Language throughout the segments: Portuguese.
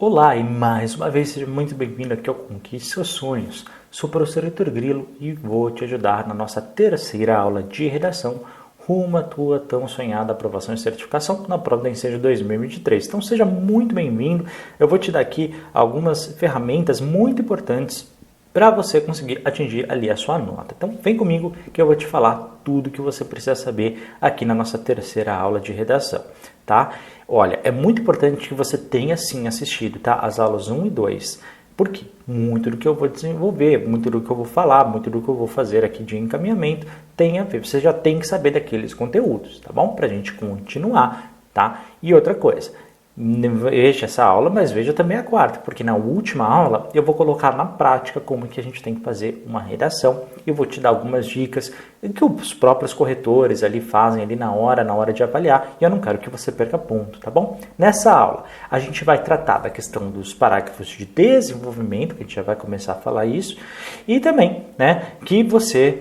Olá e mais uma vez seja muito bem-vindo aqui ao Conquiste Seus Sonhos. Sou o professor Heitor Grilo e vou te ajudar na nossa terceira aula de redação rumo à tua tão sonhada aprovação e certificação na prova da Ensejo 2023. Então seja muito bem-vindo, eu vou te dar aqui algumas ferramentas muito importantes para você conseguir atingir ali a sua nota. Então vem comigo que eu vou te falar tudo que você precisa saber aqui na nossa terceira aula de redação, tá? Olha, é muito importante que você tenha sim assistido, tá? As aulas 1 e 2. Porque muito do que eu vou desenvolver, muito do que eu vou falar, muito do que eu vou fazer aqui de encaminhamento tem a ver. Você já tem que saber daqueles conteúdos, tá bom? Pra gente continuar, tá? E outra coisa, veja essa aula, mas veja também a quarta, porque na última aula eu vou colocar na prática como que a gente tem que fazer uma redação. Eu vou te dar algumas dicas que os próprios corretores ali fazem ali na hora de avaliar, e eu não quero que você perca ponto, tá bom? Nessa aula a gente vai tratar da questão dos parágrafos de desenvolvimento, que a gente já vai começar a falar isso, e também, né, que você,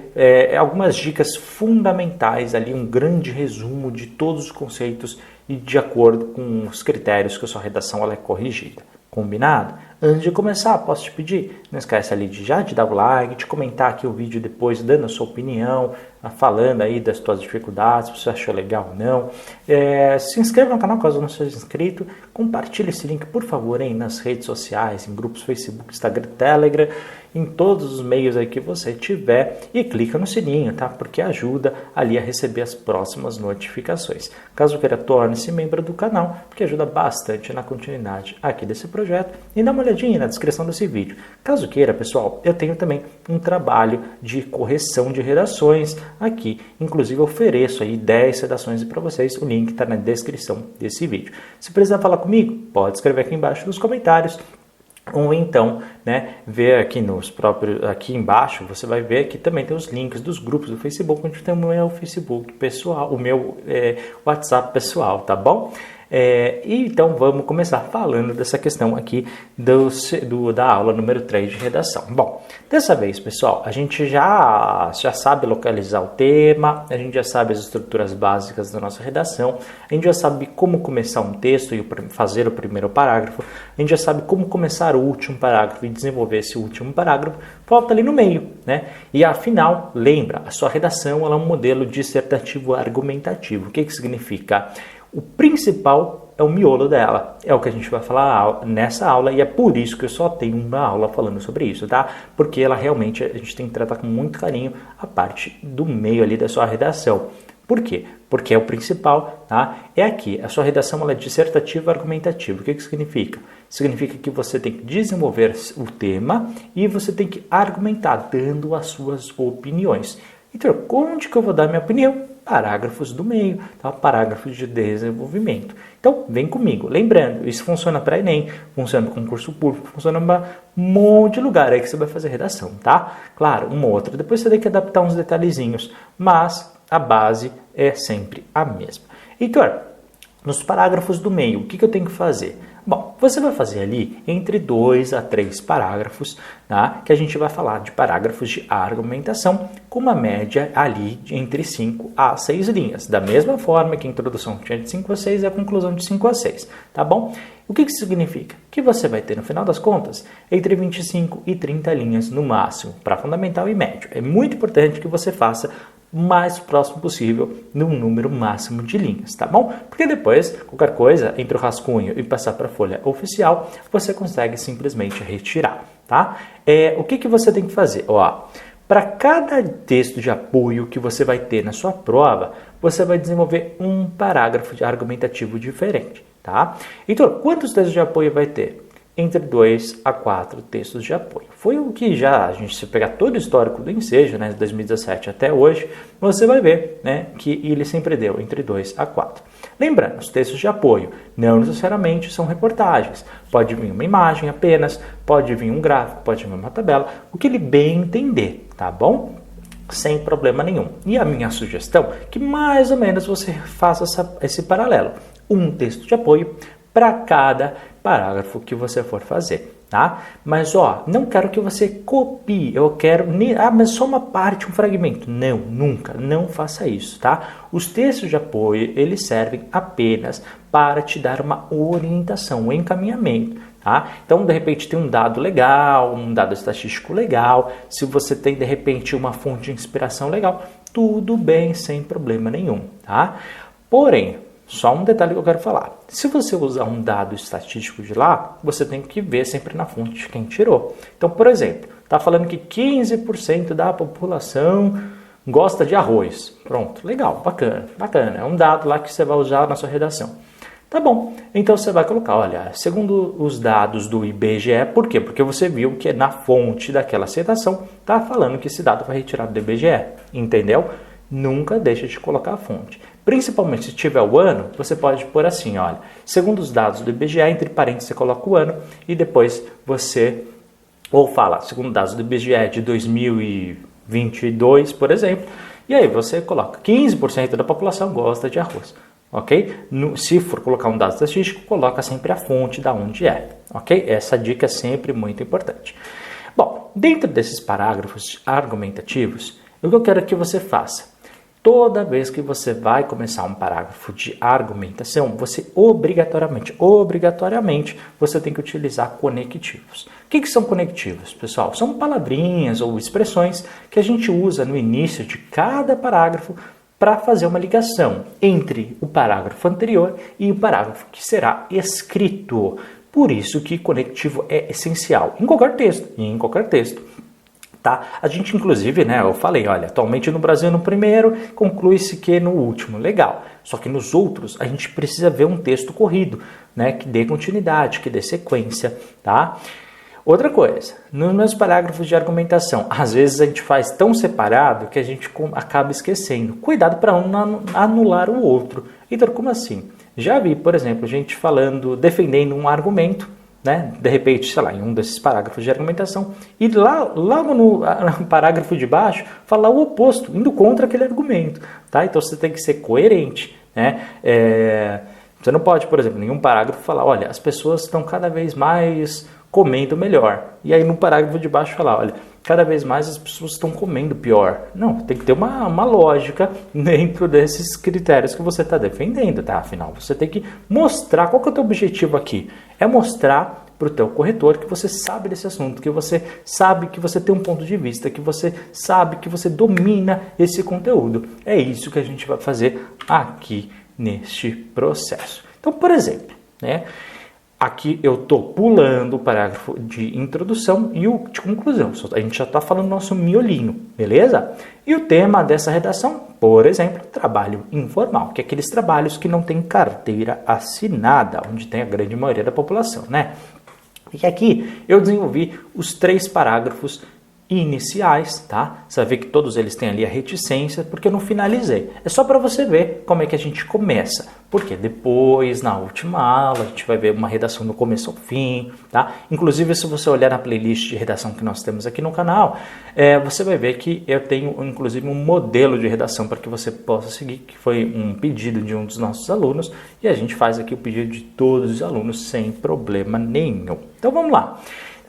algumas dicas fundamentais ali, um grande resumo de todos os conceitos e de acordo com os critérios que a sua redação ela é corrigida. Combinado? Antes de começar, posso te pedir? Não esquece ali de dar o like, de comentar aqui o vídeo depois, dando a sua opinião, falando aí das suas dificuldades, se você achou legal ou não. Se inscreva no canal caso não seja inscrito. Compartilhe esse link, por favor, aí nas redes sociais, em grupos Facebook, Instagram, Telegram, em todos os meios aí que você tiver. E clica no sininho, tá? Porque ajuda ali a receber as próximas notificações. Caso queira, torne-se membro do canal, porque ajuda bastante na continuidade aqui desse projeto. E dá uma olhadinha na descrição desse vídeo. Caso queira, pessoal, eu tenho também um trabalho de correção de redações aqui. Inclusive, eu ofereço aí 10 redações para vocês. O link está na descrição desse vídeo. Se precisar falar comigo, pode escrever aqui embaixo nos comentários. Ou então, né, ver aqui embaixo, você vai ver que também tem os links dos grupos do Facebook, onde tem o meu Facebook pessoal, o meu WhatsApp pessoal, tá bom? Então vamos começar falando dessa questão aqui da aula número 3 de redação. Bom, dessa vez, pessoal, a gente já sabe localizar o tema, a gente já sabe as estruturas básicas da nossa redação, a gente já sabe como começar um texto e fazer o primeiro parágrafo, a gente já sabe como começar o último parágrafo e desenvolver esse último parágrafo, falta ali no meio, né? E afinal, lembra, a sua redação ela é um modelo dissertativo argumentativo. O que significa? O principal é o miolo dela, é o que a gente vai falar nessa aula e é por isso que eu só tenho uma aula falando sobre isso, tá? Porque ela realmente, a gente tem que tratar com muito carinho a parte do meio ali da sua redação. Por quê? Porque é o principal, tá? É aqui, a sua redação ela é dissertativa argumentativa. O que significa? Significa que você tem que desenvolver o tema e você tem que argumentar, dando as suas opiniões. Então, onde que eu vou dar minha opinião? Parágrafos do meio, tá? Parágrafos de desenvolvimento. Então, vem comigo. Lembrando, isso funciona para Enem, funciona para concurso público, funciona para um monte de lugar aí que você vai fazer redação, tá? Claro, uma ou outra. Depois você tem que adaptar uns detalhezinhos, mas a base é sempre a mesma. Heitor, nos parágrafos do meio, o que eu tenho que fazer? Bom, você vai fazer ali entre 2 a 3 parágrafos, tá? Que a gente vai falar de parágrafos de argumentação com uma média ali de entre 5 a 6 linhas. Da mesma forma que a introdução tinha de 5 a 6 e a conclusão de 5 a 6, tá bom? O que significa? Que você vai ter, no final das contas, entre 25 e 30 linhas no máximo, para fundamental e médio. É muito importante que você faça o mais próximo possível no número máximo de linhas, tá bom? Porque depois, qualquer coisa, entre o rascunho e passar para a folha oficial, você consegue simplesmente retirar, tá? O que você tem que fazer? Para cada texto de apoio que você vai ter na sua prova, você vai desenvolver um parágrafo argumentativo diferente, tá? Então, quantos textos de apoio vai ter? Entre 2 a 4 textos de apoio. Foi o que a gente se pegar todo o histórico do Ensejo, né, de 2017 até hoje, você vai ver, né, que ele sempre deu entre 2 a 4. Lembrando, os textos de apoio não necessariamente são reportagens. Pode vir uma imagem apenas, pode vir um gráfico, pode vir uma tabela, o que ele bem entender, tá bom? Sem problema nenhum. E a minha sugestão é que mais ou menos você faça esse paralelo. Um texto de apoio para cada parágrafo que você for fazer, tá? Mas, não quero que você copie, eu quero, mas só uma parte, um fragmento. Não, nunca, não faça isso, tá? Os textos de apoio, eles servem apenas para te dar uma orientação, um encaminhamento, Tá? Então, de repente, tem um dado legal, um dado estatístico legal, se você tem, de repente, uma fonte de inspiração legal, tudo bem, sem problema nenhum. Tá? Porém, só um detalhe que eu quero falar. Se você usar um dado estatístico de lá, você tem que ver sempre na fonte de quem tirou. Então, por exemplo, está falando que 15% da população gosta de arroz. Pronto, legal, bacana, bacana. É um dado lá que você vai usar na sua redação. Tá bom, então você vai colocar, olha, segundo os dados do IBGE, por quê? Porque você viu que na fonte daquela citação está falando que esse dado foi retirado do IBGE, entendeu? Nunca deixe de colocar a fonte. Principalmente se tiver o ano, você pode pôr assim, olha, segundo os dados do IBGE, entre parênteses você coloca o ano e depois você, ou fala, segundo dados do IBGE de 2022, por exemplo, e aí você coloca 15% da população gosta de arroz. Ok? Se for colocar um dado estatístico, coloca sempre a fonte da onde é. Ok? Essa dica é sempre muito importante. Bom, dentro desses parágrafos argumentativos, o que eu quero que você faça? Toda vez que você vai começar um parágrafo de argumentação, você obrigatoriamente, você tem que utilizar conectivos. O que são conectivos, pessoal? São palavrinhas ou expressões que a gente usa no início de cada parágrafo para fazer uma ligação entre o parágrafo anterior e o parágrafo que será escrito. Por isso que conectivo é essencial em qualquer texto. Tá? A gente, inclusive, eu falei, olha, atualmente no Brasil no primeiro, conclui-se que no último, legal. Só que nos outros, a gente precisa ver um texto corrido, que dê continuidade, que dê sequência, tá? Outra coisa, nos meus parágrafos de argumentação, às vezes a gente faz tão separado que a gente acaba esquecendo. Cuidado para um não anular o outro. Então, como assim? Já vi, por exemplo, gente defendendo um argumento, de repente, sei lá, em um desses parágrafos de argumentação, e logo no parágrafo de baixo, falar o oposto, indo contra aquele argumento. Tá? Então, você tem que ser coerente. Você não pode, por exemplo, em um parágrafo falar, olha, as pessoas estão cada vez mais comendo melhor. E aí no parágrafo de baixo falar, olha, cada vez mais as pessoas estão comendo pior. Não, tem que ter uma lógica dentro desses critérios que você está defendendo, tá? Afinal, você tem que mostrar, qual que é o teu objetivo aqui? É mostrar para o teu corretor que você sabe desse assunto, que você sabe que você tem um ponto de vista, que você sabe que você domina esse conteúdo. É isso que a gente vai fazer aqui neste processo. Então, por exemplo, aqui eu estou pulando o parágrafo de introdução e o de conclusão. A gente já está falando do nosso miolinho, beleza? E o tema dessa redação, por exemplo, trabalho informal, que é aqueles trabalhos que não tem carteira assinada, onde tem a grande maioria da população, E aqui eu desenvolvi os 3 parágrafos iniciais, tá? Você vai ver que todos eles têm ali a reticência, porque eu não finalizei. É só para você ver como é que a gente começa. Porque depois, na última aula, a gente vai ver uma redação do começo ao fim, tá? Inclusive, se você olhar na playlist de redação que nós temos aqui no canal, você vai ver que eu tenho, inclusive, um modelo de redação para que você possa seguir, que foi um pedido de um dos nossos alunos, e a gente faz aqui o pedido de todos os alunos sem problema nenhum. Então, vamos lá.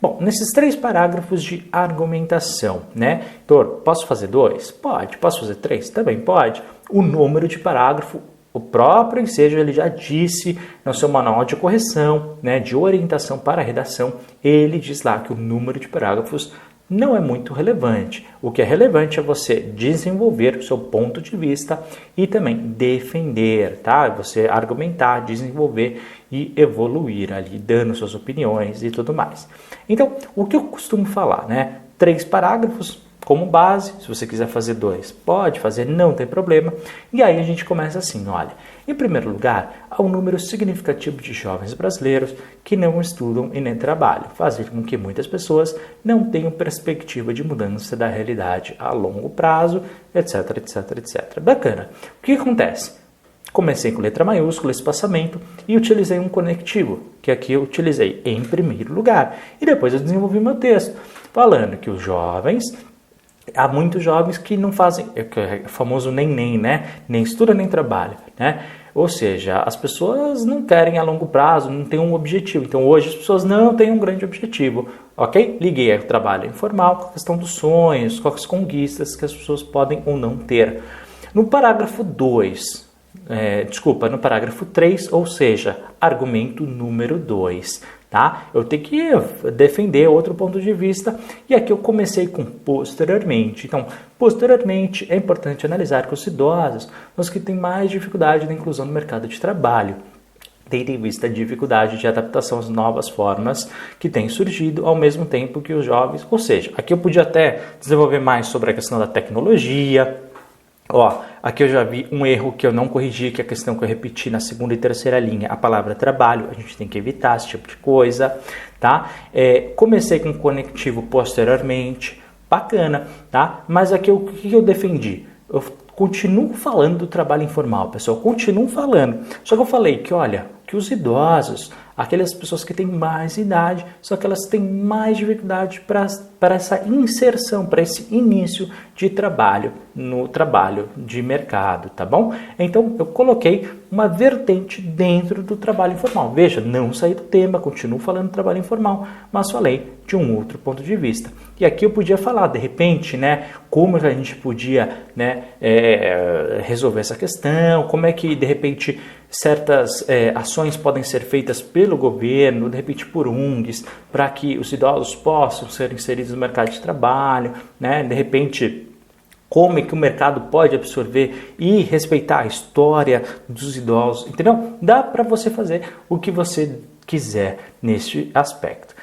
Bom, nesses 3 parágrafos de argumentação, Heitor, posso fazer 2? Pode. Posso fazer 3? Também pode. O número de parágrafo, o próprio ensejo, ele já disse no seu manual de correção, de orientação para a redação, ele diz lá que o número de parágrafos não é muito relevante. O que é relevante é você desenvolver o seu ponto de vista e também defender, tá? Você argumentar, desenvolver e evoluir ali, dando suas opiniões e tudo mais. Então, o que eu costumo falar, 3 parágrafos como base, se você quiser fazer 2, pode fazer, não tem problema. E aí a gente começa assim, olha, em primeiro lugar, há um número significativo de jovens brasileiros que não estudam e nem trabalham, fazendo com que muitas pessoas não tenham perspectiva de mudança da realidade a longo prazo, etc, etc, etc. Bacana. O que acontece? Comecei com letra maiúscula, espaçamento, e utilizei um conectivo, que aqui eu utilizei em primeiro lugar. E depois eu desenvolvi meu texto, falando que os jovens... Há muitos jovens que não fazem, o famoso nem, nem estuda nem trabalha, Ou seja, as pessoas não querem a longo prazo, não têm um objetivo. Então hoje as pessoas não têm um grande objetivo, ok? Liguei ao trabalho informal com a questão dos sonhos, com as conquistas que as pessoas podem ou não ter. No parágrafo 2, no parágrafo 3, ou seja, argumento número 2, tá? Eu tenho que defender outro ponto de vista, e aqui eu comecei com posteriormente. Então, posteriormente, é importante analisar que os idosos são os que têm mais dificuldade na inclusão no mercado de trabalho, tendo em vista a dificuldade de adaptação às novas formas que têm surgido ao mesmo tempo que os jovens. Ou seja, aqui eu podia até desenvolver mais sobre a questão da tecnologia. Aqui eu já vi um erro que eu não corrigi, que é a questão que eu repeti na segunda e terceira linha, a palavra trabalho. A gente tem que evitar esse tipo de coisa, tá? Comecei com conectivo posteriormente, bacana, tá? Mas aqui o que eu defendi? Eu continuo falando do trabalho informal, pessoal, continuo falando. Só que eu falei que, olha, que os idosos, aquelas pessoas que têm mais idade, só que elas têm mais dificuldade para essa inserção, para esse início de trabalho, no trabalho de mercado, tá bom? Então, eu coloquei uma vertente dentro do trabalho informal. Veja, não saí do tema, continuo falando do trabalho informal, mas falei de um outro ponto de vista. E aqui eu podia falar, de repente, né, como a gente podia, né, resolver essa questão, como é que, de repente, certas ações podem ser feitas pelo governo, de repente por ONGs, para que os idosos possam ser inseridos no mercado de trabalho, né? De repente, como é que o mercado pode absorver e respeitar a história dos idosos, entendeu? Dá para você fazer o que você quiser neste aspecto.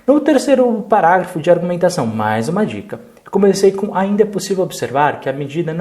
No terceiro parágrafo de argumentação, mais uma dica. Comecei com: ainda é possível observar que à medida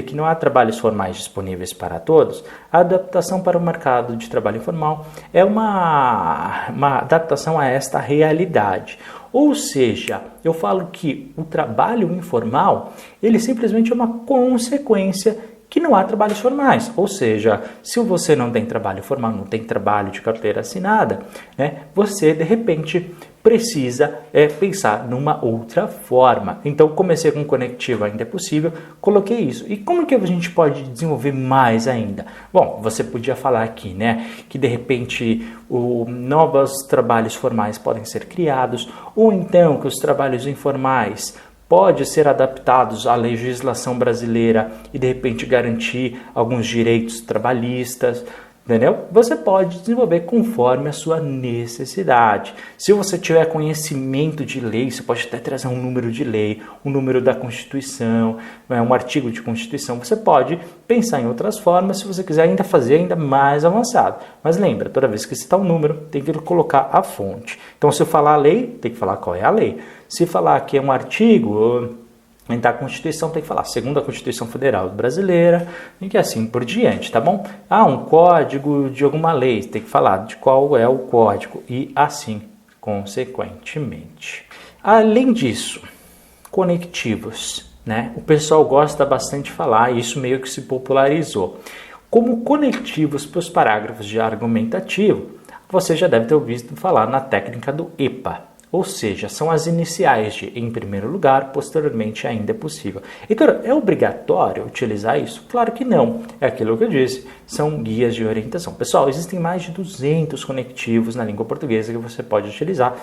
que não há trabalhos formais disponíveis para todos, a adaptação para o mercado de trabalho informal é uma adaptação a esta realidade. Ou seja, eu falo que o trabalho informal, ele simplesmente é uma consequência que não há trabalhos formais. Ou seja, se você não tem trabalho formal, não tem trabalho de carteira assinada, né, você de repente precisa pensar numa outra forma. Então, comecei com conectivo, ainda é possível, coloquei isso. E como que a gente pode desenvolver mais ainda? Bom, você podia falar aqui, né, que de repente novos trabalhos formais podem ser criados, ou então que os trabalhos informais podem ser adaptados à legislação brasileira e de repente garantir alguns direitos trabalhistas, entendeu? Você pode desenvolver conforme a sua necessidade. Se você tiver conhecimento de lei, você pode até trazer um número de lei, um número da Constituição, um artigo de Constituição. Você pode pensar em outras formas, se você quiser ainda fazer ainda mais avançado. Mas lembra, toda vez que citar um número, tem que colocar a fonte. Então, se eu falar a lei, tem que falar qual é a lei. Se falar que é um artigo da Constituição, tem que falar segundo a Constituição Federal Brasileira, e que assim por diante, tá bom? Um código de alguma lei, tem que falar de qual é o código, e assim consequentemente. Além disso, conectivos, né? O pessoal gosta bastante de falar, e isso meio que se popularizou. Como conectivos para os parágrafos de argumentativo, você já deve ter ouvido falar na técnica do EPA. Ou seja, são as iniciais de em primeiro lugar, posteriormente ainda é possível. Então, é obrigatório utilizar isso? Claro que não. É aquilo que eu disse, são guias de orientação. Pessoal, existem mais de 200 conectivos na língua portuguesa que você pode utilizar.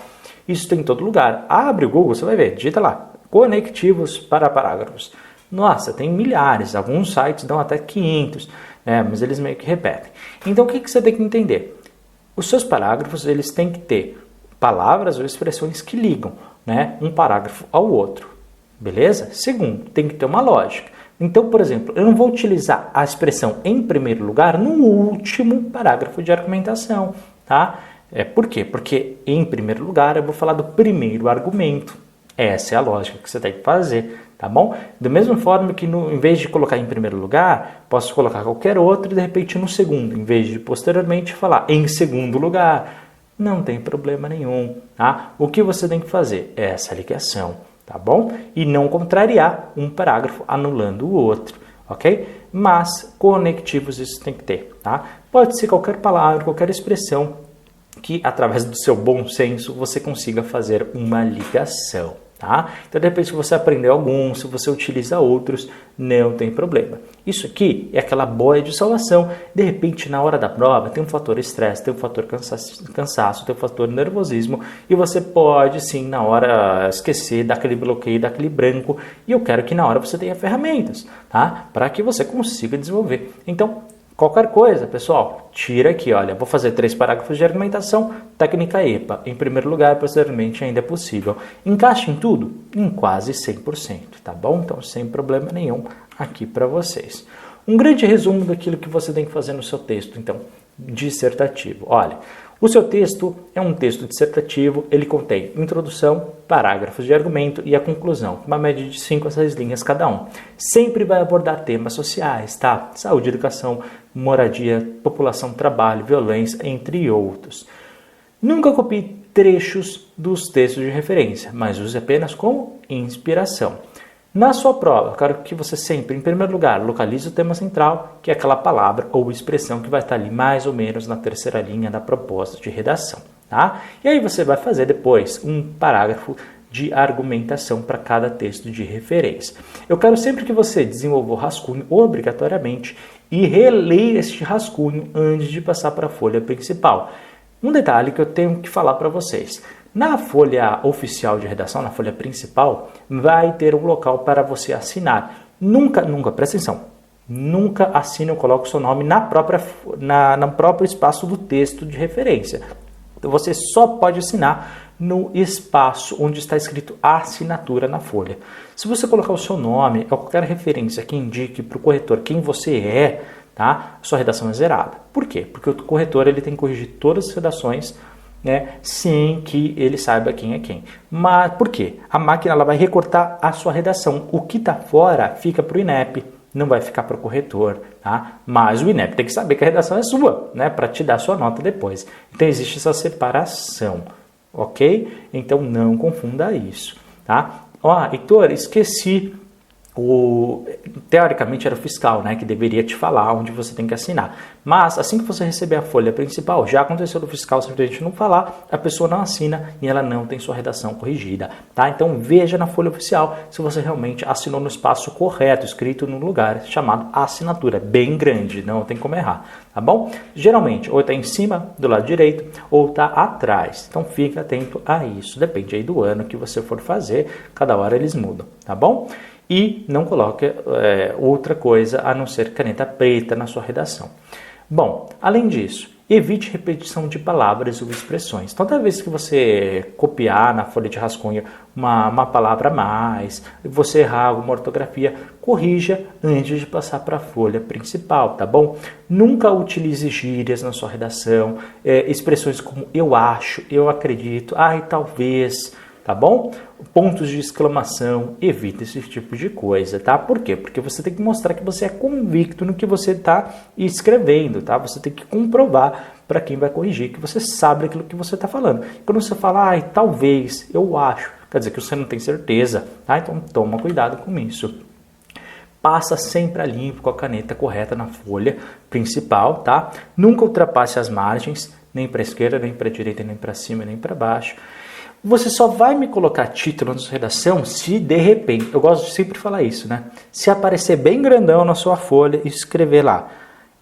Isso tem em todo lugar. Abre o Google, você vai ver, digita lá, conectivos para parágrafos. Nossa, tem milhares, alguns sites dão até 500, né, mas eles meio que repetem. Então, o que você tem que entender? Os seus parágrafos, eles têm que ter palavras ou expressões que ligam, né, um parágrafo ao outro, beleza? Segundo, tem que ter uma lógica. Então, por exemplo, eu não vou utilizar a expressão em primeiro lugar no último parágrafo de argumentação, tá? Por quê? Porque em primeiro lugar eu vou falar do primeiro argumento. Essa é a lógica que você tem que fazer, tá bom? Da mesma forma que em vez de colocar em primeiro lugar, posso colocar qualquer outro e de repente no segundo, em vez de posteriormente falar em segundo lugar. Não tem problema nenhum, tá? O que você tem que fazer é essa ligação, tá bom? E não contrariar um parágrafo anulando o outro, ok? Mas conectivos isso tem que ter, tá? Pode ser qualquer palavra, qualquer expressão que, através do seu bom senso, você consiga fazer uma ligação, tá? Então, de repente, se você aprendeu alguns, se você utiliza outros, não tem problema. Isso aqui é aquela boia de salvação. De repente, na hora da prova, tem um fator estresse, tem um fator cansaço, tem um fator nervosismo, e você pode, sim, na hora esquecer, dar aquele bloqueio, dar aquele branco, e eu quero que na hora você tenha ferramentas, tá? Para que você consiga desenvolver. Então, Qualquer coisa, pessoal, tira aqui, olha, vou fazer 3 parágrafos de argumentação, técnica EPA. Em primeiro lugar, posteriormente ainda é possível. Encaixa em tudo? Em quase 100%, tá bom? Então, sem problema nenhum aqui para vocês. Um grande resumo daquilo que você tem que fazer no seu texto, então, dissertativo. Olha, o seu texto é um texto dissertativo, ele contém introdução, parágrafos de argumento e a conclusão, uma média de 5 a 6 linhas cada um. Sempre vai abordar temas sociais, tá? Saúde, educação, moradia, população, trabalho, violência, entre outros. Nunca copie trechos dos textos de referência, mas use apenas como inspiração. Na sua prova, eu quero que você sempre, em primeiro lugar, localize o tema central, que é aquela palavra ou expressão que vai estar ali mais ou menos na terceira linha da proposta de redação, tá? E aí você vai fazer depois um parágrafo de argumentação para cada texto de referência. Eu quero sempre que você desenvolva o rascunho obrigatoriamente e releia este rascunho antes de passar para a folha principal. Um detalhe que eu tenho que falar para vocês. Na folha oficial de redação, na folha principal, vai ter um local para você assinar. Nunca, presta atenção, nunca assine ou coloque o seu nome no próprio espaço do texto de referência. Você só pode assinar no espaço onde está escrito assinatura na folha. Se você colocar o seu nome ou qualquer referência que indique para o corretor quem você é, tá? Sua redação é zerada. Por quê? Porque o corretor ele tem que corrigir todas as redações, né, sem que ele saiba quem é quem. Mas por quê? A máquina ela vai recortar a sua redação. O que está fora fica para o INEP, não vai ficar para o corretor, tá? Mas o INEP tem que saber que a redação é sua, né, para te dar sua nota depois. Então existe essa separação, ok? Então não confunda isso, tá? Ó, Heitor, esqueci. Teoricamente era o fiscal, né, que deveria te falar onde você tem que assinar. Mas assim que você receber a folha principal, já aconteceu do fiscal simplesmente não falar, a pessoa não assina e ela não tem sua redação corrigida, tá? Então veja na folha oficial se você realmente assinou no espaço correto, escrito no lugar chamado assinatura, bem grande, não tem como errar, tá bom? Geralmente ou está em cima do lado direito ou está atrás, então fique atento a isso, depende aí do ano que você for fazer, cada hora eles mudam, tá bom? E não coloque outra coisa a não ser caneta preta na sua redação. Bom, além disso, evite repetição de palavras ou expressões. Toda vez que você copiar na folha de rascunho uma palavra a mais, você errar alguma ortografia, corrija antes de passar para a folha principal, tá bom? Nunca utilize gírias na sua redação, expressões como eu acho, eu acredito, ai, talvez, tá bom? Pontos de exclamação, evita esse tipo de coisa, tá? Por quê? Porque você tem que mostrar que você é convicto no que você está escrevendo, tá? Você tem que comprovar para quem vai corrigir que você sabe aquilo que você está falando. Quando você fala, ai, talvez, eu acho, quer dizer que você não tem certeza, tá? Então toma cuidado com isso. Passa sempre a limpo com a caneta correta na folha principal, tá? Nunca ultrapasse as margens, nem para a esquerda, nem para a direita, nem para cima, nem para baixo. Você só vai me colocar título na sua redação se de repente, eu gosto de sempre falar isso, né? Se aparecer bem grandão na sua folha e escrever lá,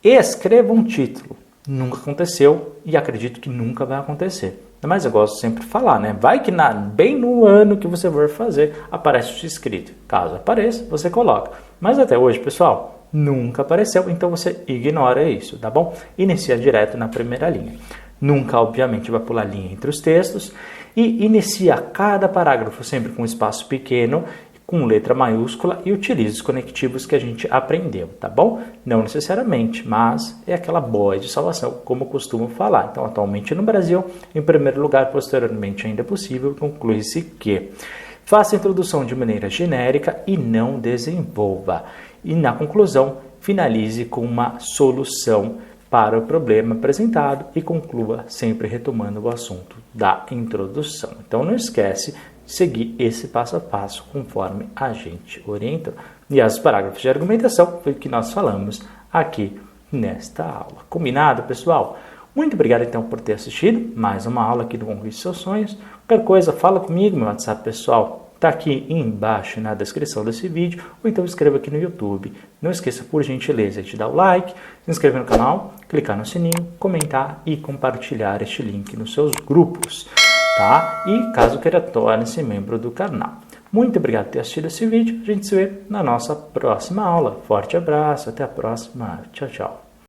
escreva um título. Nunca aconteceu e acredito que nunca vai acontecer. Mas eu gosto sempre de falar, né? Vai que bem no ano que você for fazer, aparece o escrito. Caso apareça, você coloca. Mas até hoje, pessoal, nunca apareceu, então você ignora isso, tá bom? Inicia direto na primeira linha. Nunca, obviamente, vai pular linha entre os textos e inicia cada parágrafo sempre com um espaço pequeno, com letra maiúscula e utilize os conectivos que a gente aprendeu, tá bom? Não necessariamente, mas é aquela boia de salvação, como eu costumo falar. Então, atualmente no Brasil, em primeiro lugar, posteriormente ainda é possível, conclui-se que faça a introdução de maneira genérica e não desenvolva. E na conclusão, finalize com uma solução para o problema apresentado e conclua sempre retomando o assunto da introdução. Então não esquece de seguir esse passo a passo conforme a gente orienta. E os parágrafos de argumentação foi o que nós falamos aqui nesta aula. Combinado, pessoal? Muito obrigado então por ter assistido mais uma aula aqui do Conquiste Seus Sonhos. Qualquer coisa, fala comigo, meu WhatsApp pessoal está aqui embaixo na descrição desse vídeo, ou então escreva aqui no YouTube. Não esqueça, por gentileza, de dar o like, se inscrever no canal, clicar no sininho, comentar e compartilhar este link nos seus grupos, tá? E caso queira, torne-se membro do canal. Muito obrigado por ter assistido esse vídeo, a gente se vê na nossa próxima aula. Forte abraço, até a próxima, tchau, tchau.